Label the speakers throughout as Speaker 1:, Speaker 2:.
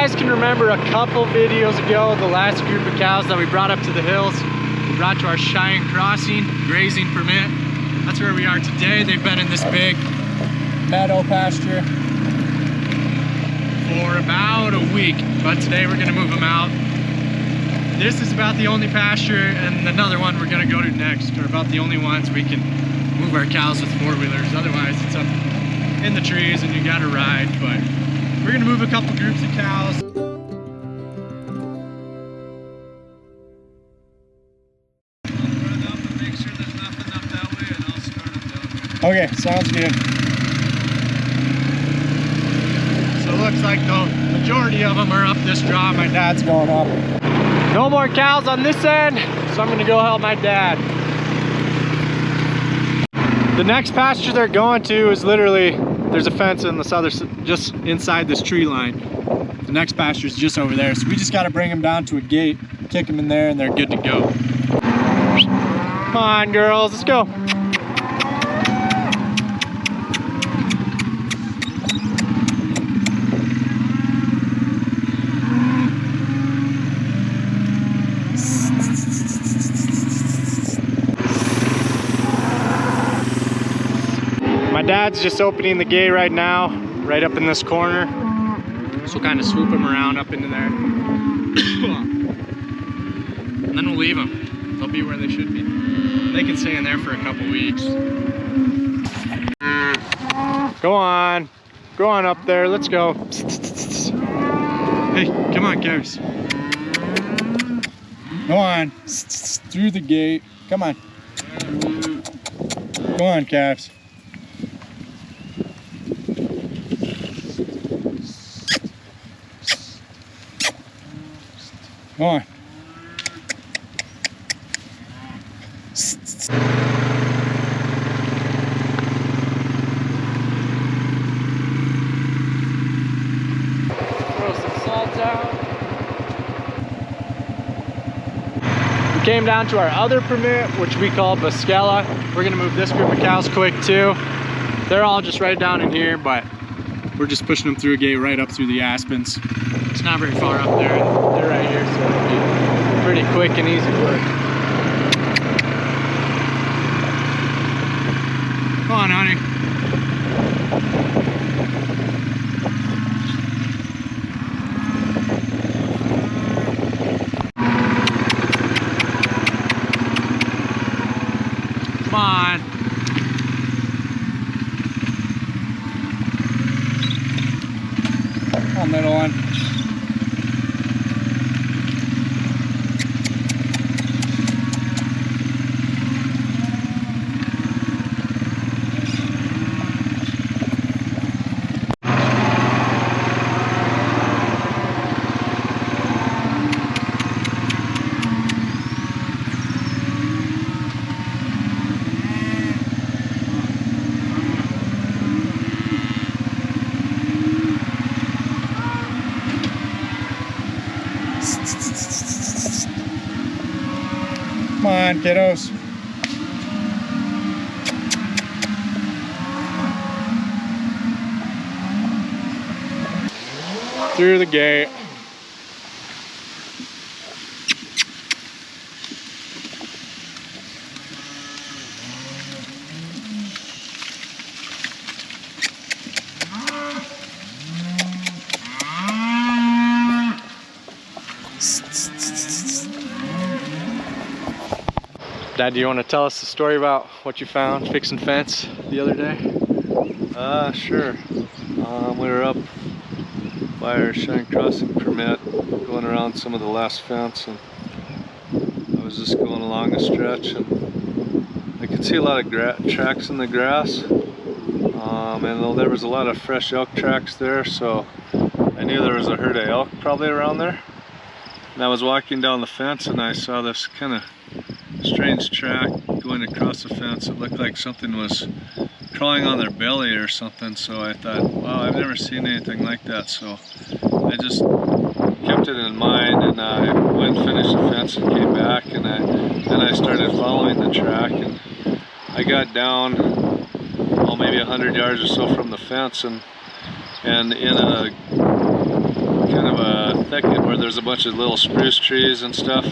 Speaker 1: guys can remember a couple videos ago, the last group of cows that we brought up to the hills, we brought to our Cheyenne crossing grazing permit. That's where we are today. They've been in this big meadow pasture for about a week, but today we're gonna move them out. This is about the only pasture, and another one we're gonna go to next are about the only ones we can move our cows with four-wheelers. Otherwise it's up in the trees and you gotta ride. But we're gonna move a couple groups of cows. Okay, sounds good. So it looks like the majority of them are up this draw. My dad's going up. No more cows on this end, so I'm gonna go help my dad. The next pasture they're going to is literally, there's a fence in this other, just inside this tree line. The next pasture is just over there, so we just gotta bring them down to a gate, kick them in there, and they're good to go. Come on, girls, let's go. My dad's just opening the gate right now, right up in this corner. So we'll kind of swoop them around up into there. And then we'll leave them. They'll be where they should be. They can stay in there for a couple weeks. Go on up there, let's go. Hey, come on, calves. Go on, through the gate. Come on. Go on, calves. Come on. Throw some salt out. We came down to our other permit, which we call Buscella. We're gonna move this group of cows quick too. They're all just right down in here, but we're just pushing them through a gate right up through the aspens. It's not very far up there, and they're right here, so it'll be pretty quick and easy work. Come on, honey. Come on. Come on, little one. Come on, kiddos. Through the gate. Dad, do you want to tell us the story about what you found fixing fence the other day?
Speaker 2: Sure. We were up by our Cheyenne crossing permit, going around some of the last fence, and I was just going along the stretch, and I could see a lot of tracks in the grass, and there was a lot of fresh elk tracks there, so I knew there was a herd of elk probably around there. And I was walking down the fence and I saw this kind of strange track going across the fence. It looked like something was crawling on their belly or something, so I thought, wow, I've never seen anything like that. So I just kept it in mind, and I went and finished the fence and came back, and I started following the track, and I got down, well, maybe 100 yards or so from the fence, and in a kind of a thicket where there's a bunch of little spruce trees and stuff.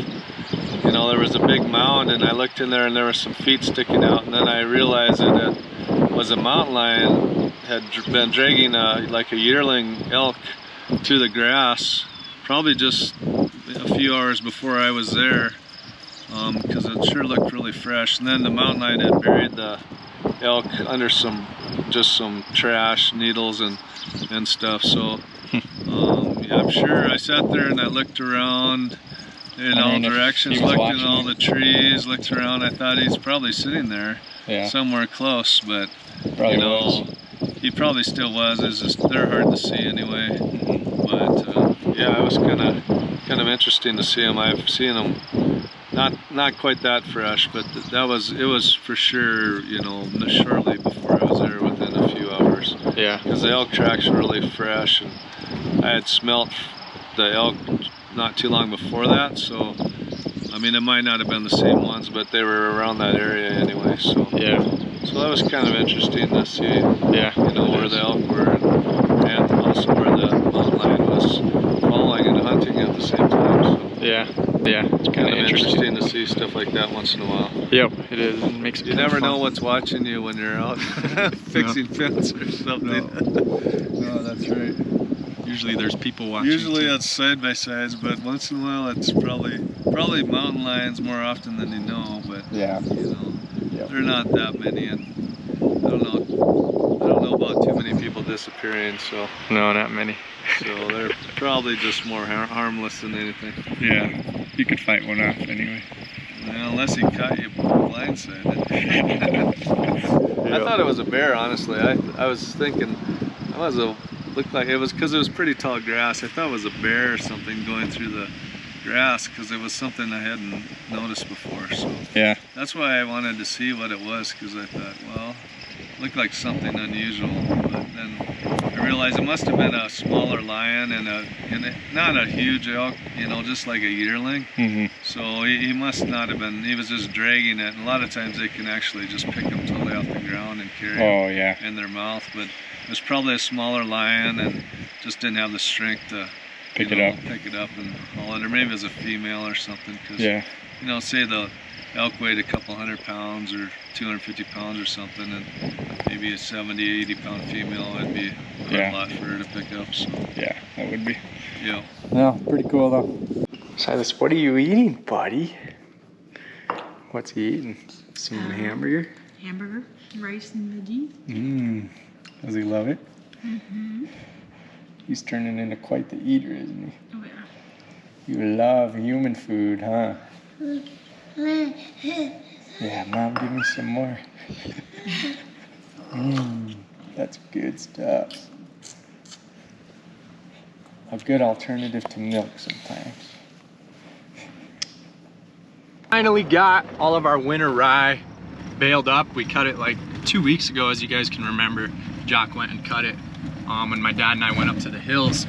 Speaker 2: You know, there was a big mound, and I looked in there and there were some feet sticking out, and then I realized that it was a mountain lion had been dragging like a yearling elk to the grass, probably just a few hours before I was there, because it sure looked really fresh. And then the mountain lion had buried the elk under just some trash, needles and stuff. So yeah, I'm sure I sat there and I looked around in all directions, looked in all the trees, looked around. I thought he's probably sitting there somewhere close, but
Speaker 1: Probably
Speaker 2: you know,
Speaker 1: was.
Speaker 2: he probably still was. It's just they're hard to see anyway. But yeah, it was kind of interesting to see him. I've seen him not quite that fresh, but it was for sure, you know, shortly before I was there, within a few hours.
Speaker 1: Yeah.
Speaker 2: Because the elk tracks were really fresh, and I had smelt the elk not too long before that, so I mean, it might not have been the same ones, but they were around that area anyway. So
Speaker 1: yeah.
Speaker 2: So that was kind of interesting to see.
Speaker 1: Yeah.
Speaker 2: You know, where the elk were, and also where the mountain lion was following and hunting at the same time. So
Speaker 1: Yeah. Yeah. It's
Speaker 2: kind of interesting to see stuff like that once in a while.
Speaker 1: Yep, it is. It makes it
Speaker 2: You never know what's watching you when you're out fixing fence or something.
Speaker 3: No, that's right. Usually there's people watching.
Speaker 2: Usually it's side by sides, but once in a while it's probably mountain lions more often than you know. But
Speaker 1: Yeah.
Speaker 2: you know, they're not that many, and I don't know about too many people disappearing. So
Speaker 1: No, not many.
Speaker 2: so they're probably just more harmless than anything.
Speaker 3: Yeah, you could fight one off anyway.
Speaker 2: Well, unless he caught you blindsided. I thought it was a bear, honestly. I was thinking, looked like it was, because it was pretty tall grass. I thought it was a bear or something going through the grass, because it was something I hadn't noticed before. So
Speaker 1: Yeah.
Speaker 2: that's why I wanted to see what it was, because I thought, well, it looked like something unusual. But then I realized it must have been a smaller lion and not a huge elk, you know, just like a yearling.
Speaker 1: Mm-hmm.
Speaker 2: So he must not have been, he was just dragging it. And a lot of times they can actually just pick them totally off the ground and carry
Speaker 1: Oh,
Speaker 2: it
Speaker 1: yeah.
Speaker 2: in their mouth. But it was probably a smaller lion and just didn't have the strength to pick it up and haul it. Or maybe it was a female or something. Cause,
Speaker 1: Yeah.
Speaker 2: you know, say the elk weighed a couple 100 pounds or 250 pounds or something, and maybe a 70, 80 pound female would be a lot for her to pick up. So
Speaker 1: Yeah, that would be.
Speaker 2: yeah.
Speaker 1: Yeah, pretty cool though. Silas, what are you eating, buddy? What's he eating? Some hamburger?
Speaker 4: Hamburger, rice, and veggies.
Speaker 1: Mmm. Does he love it?
Speaker 4: Mm-hmm.
Speaker 1: He's turning into quite the eater, isn't he?
Speaker 4: Oh yeah.
Speaker 1: You love human food, huh? Yeah, Mom, give me some more. That's good stuff. A good alternative to milk sometimes. Finally got all of our winter rye baled up. We cut it like 2 weeks ago, as you guys can remember. Jaques went and cut it when my dad and I went up to the hills.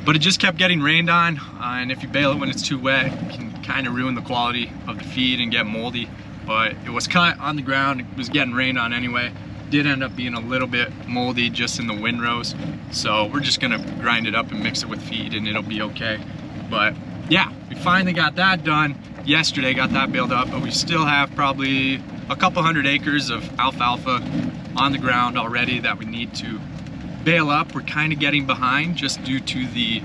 Speaker 1: But it just kept getting rained on, and if you bale it when it's too wet, it can kind of ruin the quality of the feed and get moldy. But it was cut on the ground, it was getting rained on anyway. Did end up being a little bit moldy just in the windrows. So we're just gonna grind it up and mix it with feed and it'll be okay. But yeah, we finally got that done yesterday, got that baled up, but we still have probably a couple 100 acres of alfalfa on the ground already that we need to bale up. We're kind of getting behind just due to the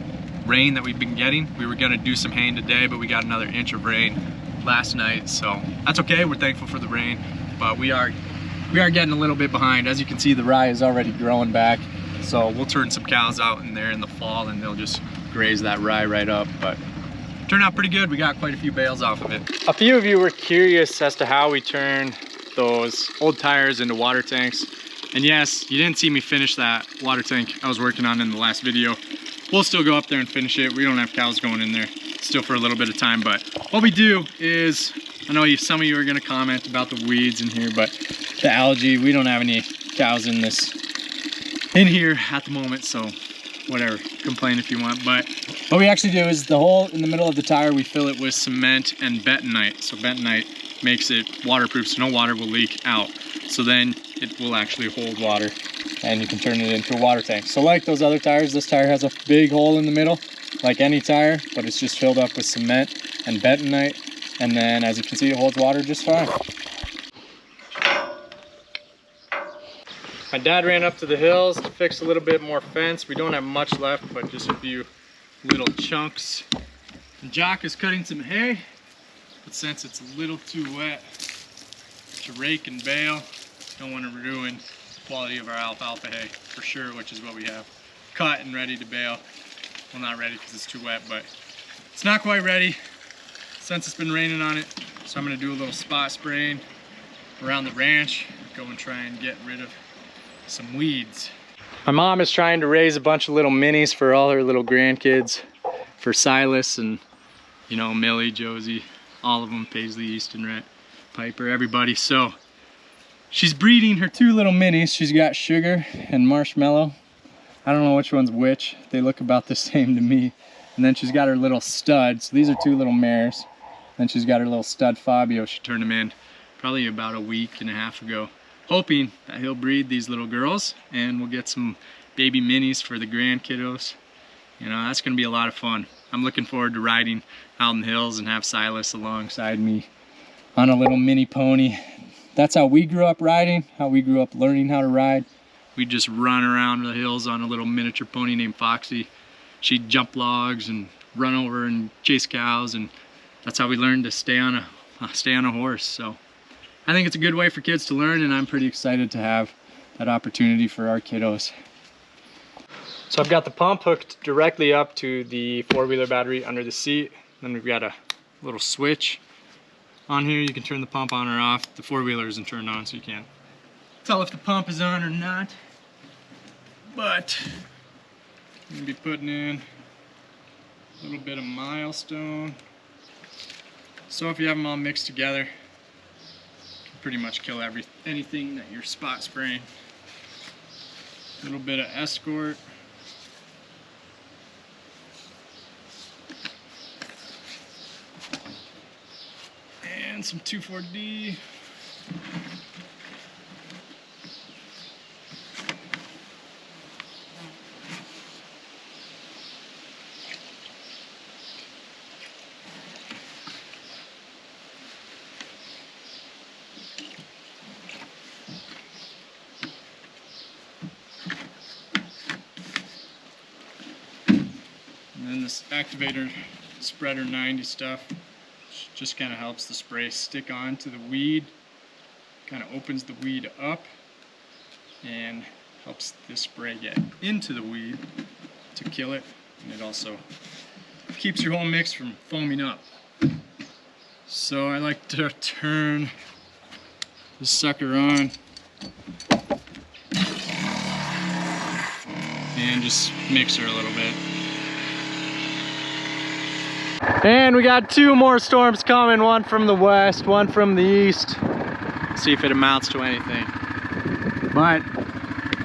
Speaker 1: rain that we've been getting. We were gonna do some haying today, but we got another inch of rain last night, so that's okay. We're thankful for the rain, but we are getting a little bit behind. As you can see, the rye is already growing back, so we'll turn some cows out in there in the fall and they'll just graze that rye right up. But turned out pretty good. We got quite a few bales off of it. A few of you were curious as to how we turn those old tires into water tanks. And yes, you didn't see me finish that water tank I was working on in the last video. We'll still go up there and finish it. We don't have cows going in there still for a little bit of time, but what we do is, I know some of you are gonna comment about the weeds in here, but the algae, we don't have any cows in here at the moment, so whatever, complain if you want. But what we actually do is the hole in the middle of the tire, we fill it with cement and bentonite. So bentonite makes it waterproof, so no water will leak out. So then it will actually hold water and you can turn it into a water tank. So like those other tires, this tire has a big hole in the middle, like any tire, but it's just filled up with cement and bentonite. And then as you can see, it holds water just fine. My dad ran up to the hills to fix a little bit more fence. We don't have much left, but just a few little chunks. And Jaques is cutting some hay, but since it's a little too wet to rake and bale, don't want to ruin the quality of our alfalfa hay for sure, which is what we have cut and ready to bale. Well, not ready because it's too wet, but it's not quite ready since it's been raining on it. So I'm going to do a little spot spraying around the ranch, go and try and get rid of some weeds. My mom is trying to raise a bunch of little minis for all her little grandkids, for Silas and, you know, Millie, Josie, all of them, Paisley, Easton, Rhett, Piper, everybody. So she's breeding her two little minis. She's got Sugar and Marshmallow. I don't know which one's which. They look about the same to me. And then she's got her little stud. So these are two little mares. Then she's got her little stud Fabio. She turned him in probably about a week and a half ago, hoping that he'll breed these little girls and we'll get some baby minis for the grand kiddos. You know, that's gonna be a lot of fun. I'm looking forward to riding out in the hills and have Silas alongside me on a little mini pony. That's how we grew up riding, how we grew up learning how to ride. We'd just run around the hills on a little miniature pony named Foxy. She'd jump logs and run over and chase cows, and that's how we learned to stay on a horse. So I think it's a good way for kids to learn, and I'm pretty excited to have that opportunity for our kiddos. So I've got the pump hooked directly up to the four-wheeler battery under the seat. Then we've got a little switch on here. You can turn the pump on or off. The four-wheeler isn't turned on, so you can't tell if the pump is on or not. But I'm gonna be putting in a little bit of milestone. So if you have them all mixed together, you can pretty much kill anything that you're spot spraying. A little bit of Escort. And some 2,4-D. And then this activator spreader 90 stuff just kind of helps the spray stick on to the weed, kind of opens the weed up and helps the spray get into the weed to kill it, and it also keeps your whole mix from foaming up. So I like to turn this sucker on and just mix her a little bit. And we got two more storms coming, one from the west, one from the east. See if it amounts to anything. But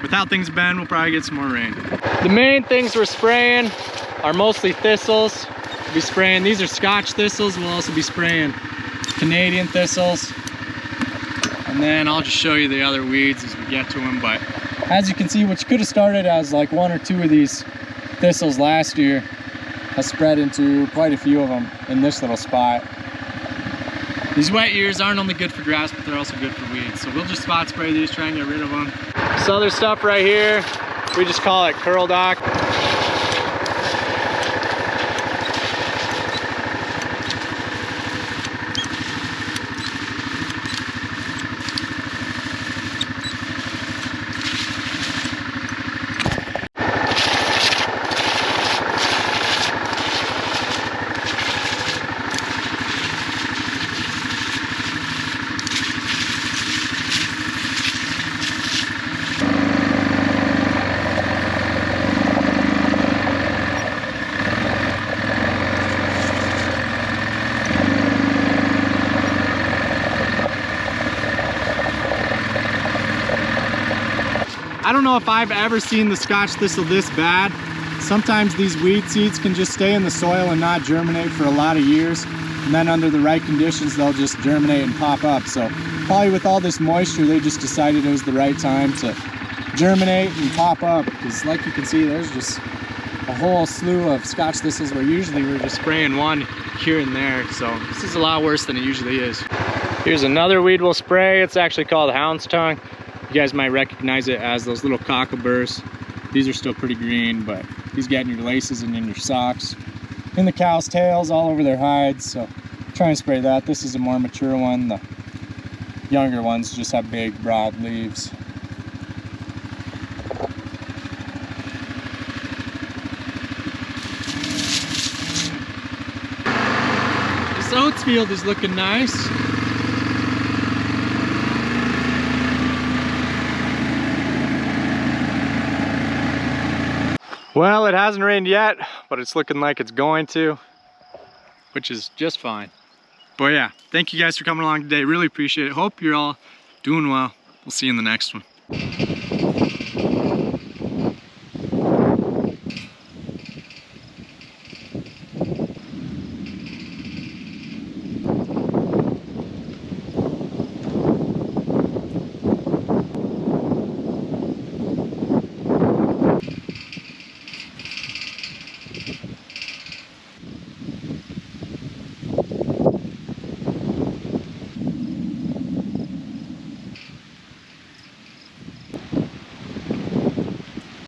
Speaker 1: without things bend, we'll probably get some more rain. The main things we're spraying are mostly thistles. We'll be spraying, these are Scotch thistles. We'll also be spraying Canadian thistles. And then I'll just show you the other weeds as we get to them. But as you can see, what you could have started as like one or two of these thistles last year has spread into quite a few of them in this little spot. These wet years aren't only good for grass, but they're also good for weeds. So we'll just spot spray these, try and get rid of them. This other stuff right here, we just call it curl dock. I don't know if I've ever seen the Scotch thistle this bad. Sometimes these weed seeds can just stay in the soil and not germinate for a lot of years. And then under the right conditions, they'll just germinate and pop up. So probably with all this moisture, they just decided it was the right time to germinate and pop up, because like you can see, there's just a whole slew of Scotch thistles where usually we're just spraying one here and there. So this is a lot worse than it usually is. Here's another weed we'll spray. It's actually called hound's tongue. You guys might recognize it as those little cockleburrs. These are still pretty green, but these get in your laces and in your socks, in the cow's tails, all over their hides. So try and spray that. This is a more mature one. The younger ones just have big, broad leaves. This oats field is looking nice. Well, it hasn't rained yet, but it's looking like it's going to, which is just fine. But yeah, thank you guys for coming along today. Really appreciate it. Hope you're all doing well. We'll see you in the next one.